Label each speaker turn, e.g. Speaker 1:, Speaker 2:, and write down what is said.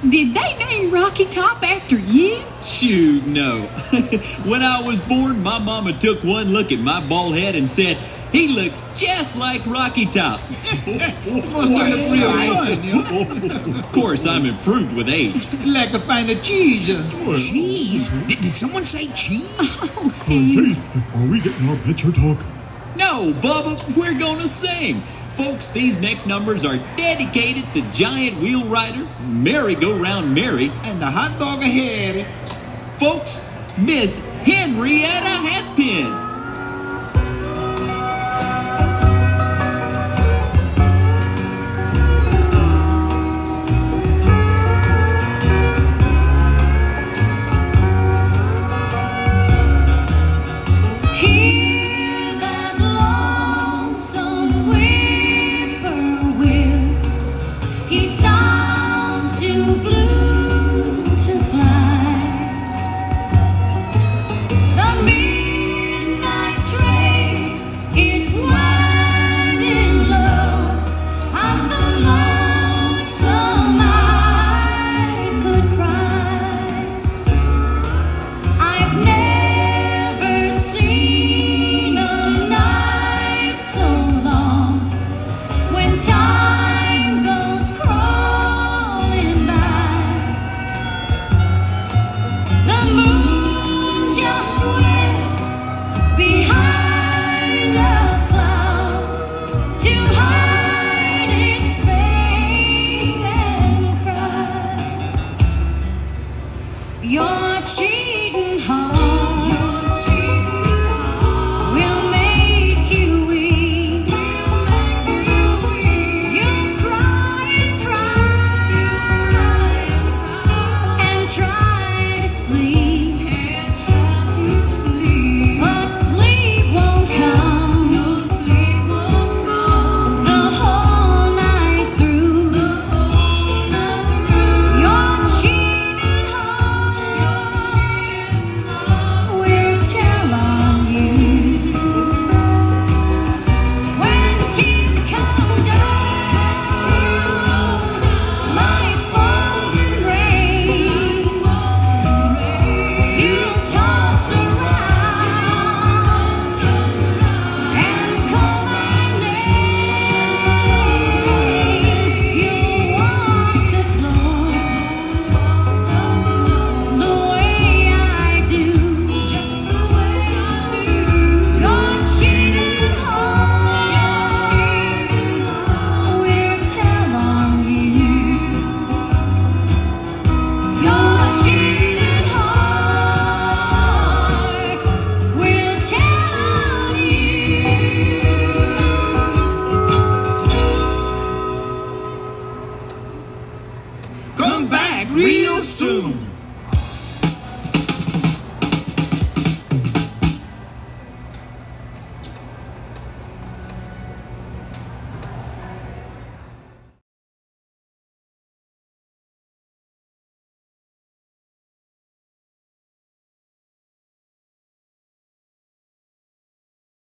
Speaker 1: Did they name Rocky Top after you?
Speaker 2: Shoot, no. When I was born, my mama took one look at my bald head and said, "He looks just like Rocky Top." Of course, I'm improved with age.
Speaker 3: Like a pint of cheese.
Speaker 4: Cheese? Did someone say cheese?
Speaker 1: Oh, Hank.
Speaker 5: Are we getting our picture talk?
Speaker 2: No, Bubba, we're gonna sing. Folks, these next numbers are dedicated to Giant Wheel Rider, Merry-Go-Round Mary,
Speaker 3: And the hot dog ahead.
Speaker 2: folks, Miss Henrietta Hatpin.
Speaker 6: Hear that lonesome whippoorwill. He sounds too blue to fly. The midnight train is winding low. I'm so lonesome I could cry. I've never seen a night so long when time goes crawling by. The moon just went behind a cloud to hide its face and cry. Your cheating heart will make you weep. You'll cry and cry and try to sleep, but sleep won't come the whole night through. Your cheating heart will tell on you when tears come down like falling rain. You'll toss around and call my name. You'll walk the floor the way I do, just the way I do. Your cheating heart will tell on you. Your cheating heart will tell on you.
Speaker 3: Come back real soon.